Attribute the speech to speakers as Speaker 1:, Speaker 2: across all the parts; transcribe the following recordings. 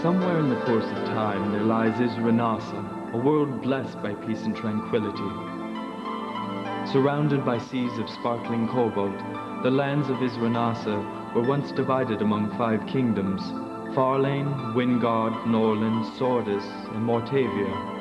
Speaker 1: Somewhere in the course of time there lies Isranasa, a world blessed by peace and tranquility. Surrounded by seas of sparkling cobalt, the lands of Isranasa were once divided among 5 kingdoms: Farlane, Wingard, Norland, Sordis, and Mortavia.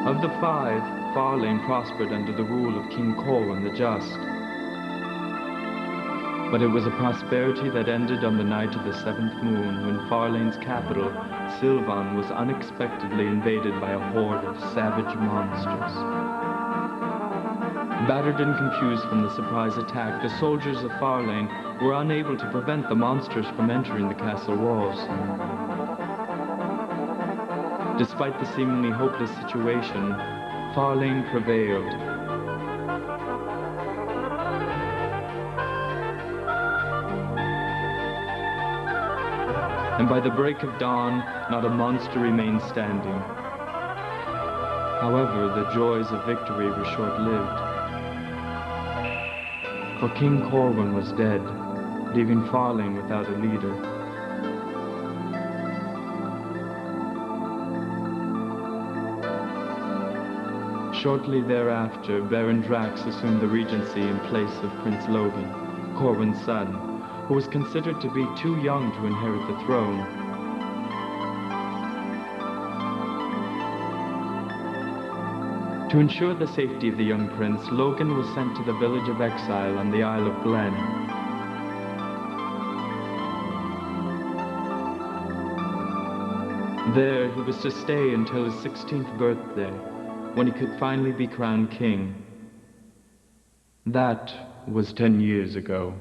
Speaker 1: Of the 5, Farlane prospered under the rule of King Corwin the Just. But it was a prosperity that ended on the night of the 7th moon, when Farlane's capital, Sylvan, was unexpectedly invaded by a horde of savage monsters. Battered and confused from the surprise attack, the soldiers of Farlane were unable to prevent the monsters from entering the castle walls. Despite the seemingly hopeless situation, Farlane prevailed. And by the break of dawn, not a monster remained standing. However, the joys of victory were short-lived. For King Corwin was dead, leaving Farlane without a leader. Shortly thereafter, Baron Drax assumed the regency in place of Prince Logan, Corwin's son, who was considered to be too young to inherit the throne. To ensure the safety of the young prince, Logan was sent to the village of exile on the Isle of Glen. There, he was to stay until his 16th birthday, when he could finally be crowned king. That was 10 years ago.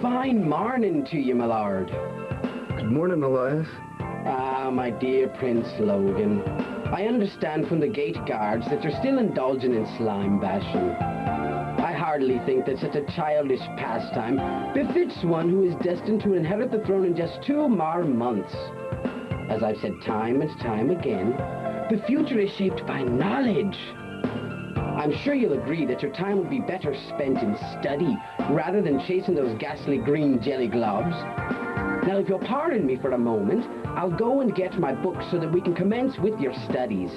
Speaker 2: Fine morning to you, my lord.
Speaker 3: Good morning, Elias.
Speaker 2: Ah, my dear Prince Logan. I understand from the gate guards that you're still indulging in slime bashing. I hardly think that such a childish pastime befits one who is destined to inherit the throne in just 2 more months. As I've said time and time again, the future is shaped by knowledge. I'm sure you'll agree that your time would be better spent in study rather than chasing those ghastly green jelly globs. Now, if you'll pardon me for a moment, I'll go and get my books so that we can commence with your studies.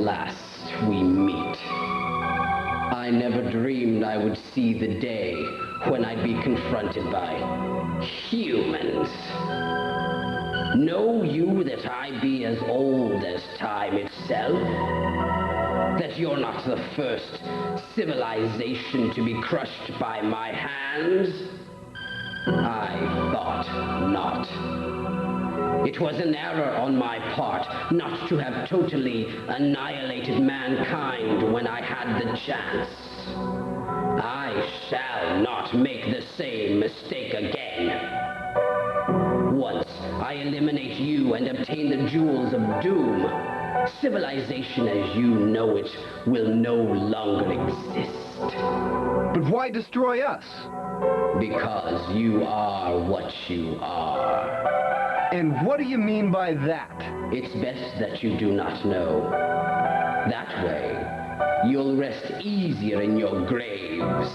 Speaker 2: last we meet. I never dreamed I would see the day when I'd be confronted by humans. Know you that I be as old as time itself? That you're not the first civilization to be crushed by my hands? I thought not. It was an error on my part not to have totally annihilated mankind when I had the chance. I shall not make the same mistake again. Once I eliminate you and obtain the jewels of doom, civilization as you know it will no longer exist.
Speaker 3: But why destroy us?
Speaker 2: Because you are what you are.
Speaker 3: And what do you mean by that?
Speaker 2: It's best that you do not know. That way, you'll rest easier in your graves.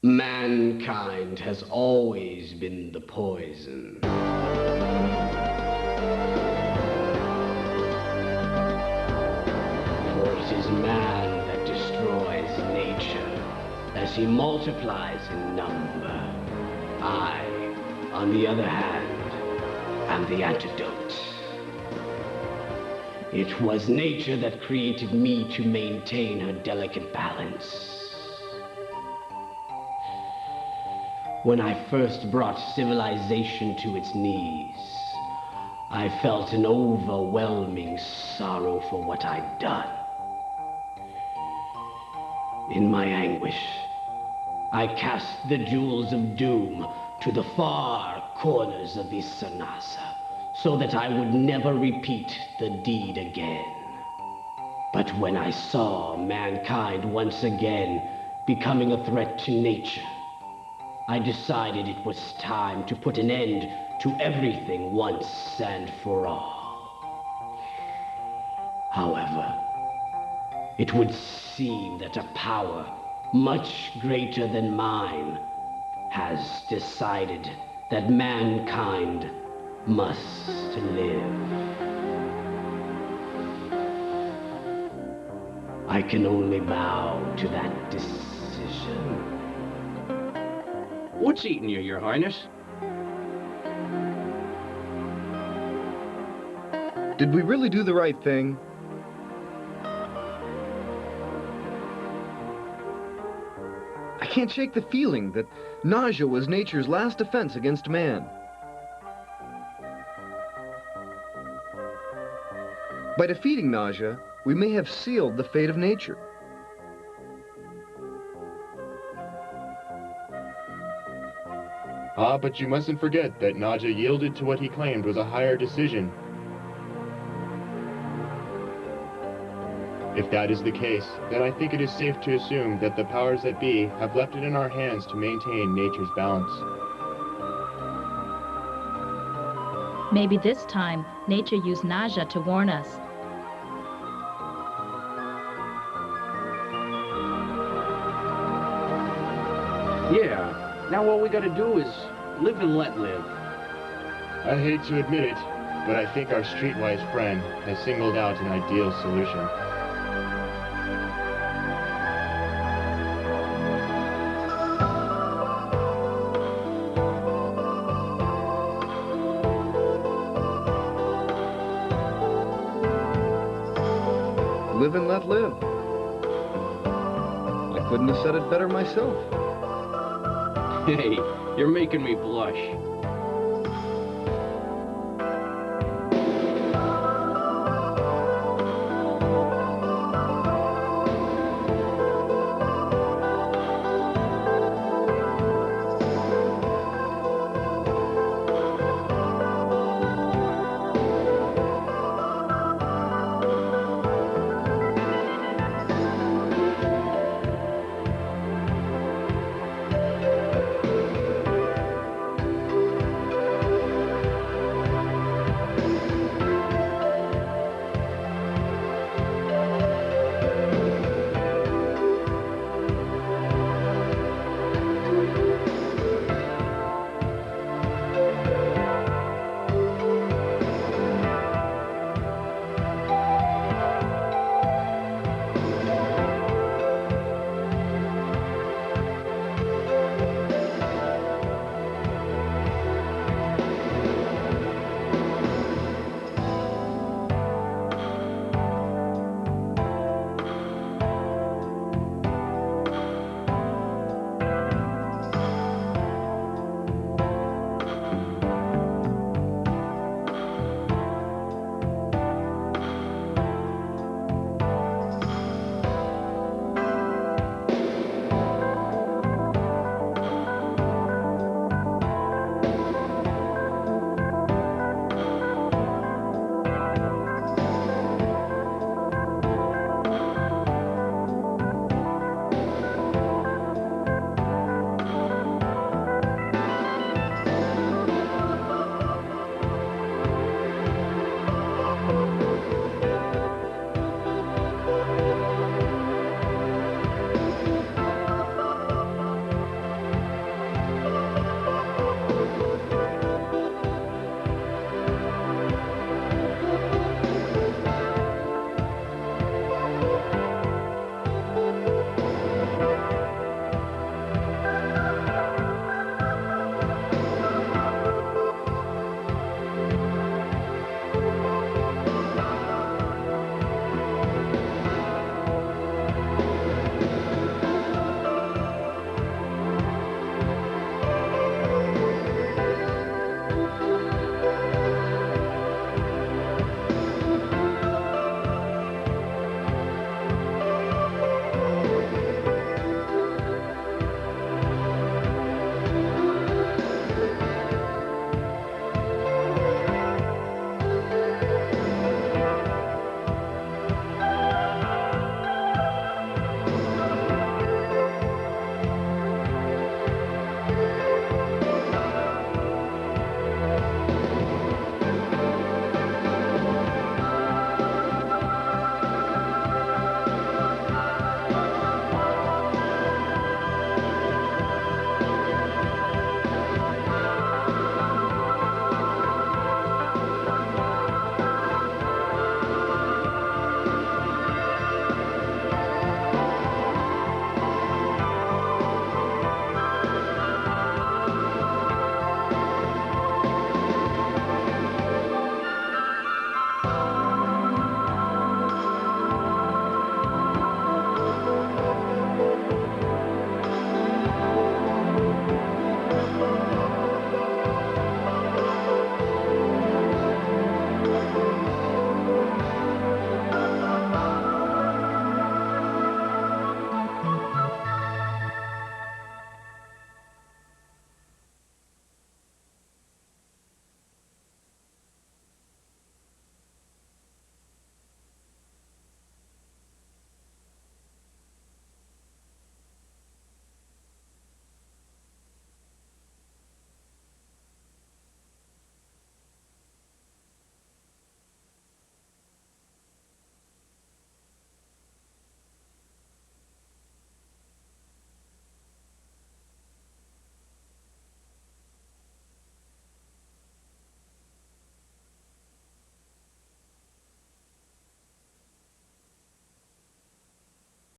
Speaker 2: Mankind has always been the poison. For it is man that destroys nature as he multiplies in number. I, on the other hand, am the antidote. It was nature that created me to maintain her delicate balance. When I first brought civilization to its knees, I felt an overwhelming sorrow for what I'd done. In my anguish, I cast the jewels of doom to the far corners of Isanasa, so that I would never repeat the deed again. But when I saw mankind once again becoming a threat to nature, I decided it was time to put an end to everything once and for all. However, it would seem that a power much greater than mine has decided that mankind must live. I can only bow to that decision.
Speaker 4: What's eating you, Your Highness?
Speaker 3: Did we really do the right thing? I can't shake the feeling that nausea was nature's last defense against man. By defeating nausea, we may have sealed the fate of nature.
Speaker 5: Ah, but you mustn't forget that Naja yielded to what he claimed was a higher decision. If that is the case, then I think it is safe to assume that the powers that be have left it in our hands to maintain nature's balance.
Speaker 6: Maybe this time, nature used nausea to warn us.
Speaker 4: Yeah. Now all we gotta do is live and let live.
Speaker 5: I hate to admit it, but I think our streetwise friend has singled out an ideal solution.
Speaker 3: Live and let live. I couldn't have said it better myself.
Speaker 4: Hey, you're making me blush.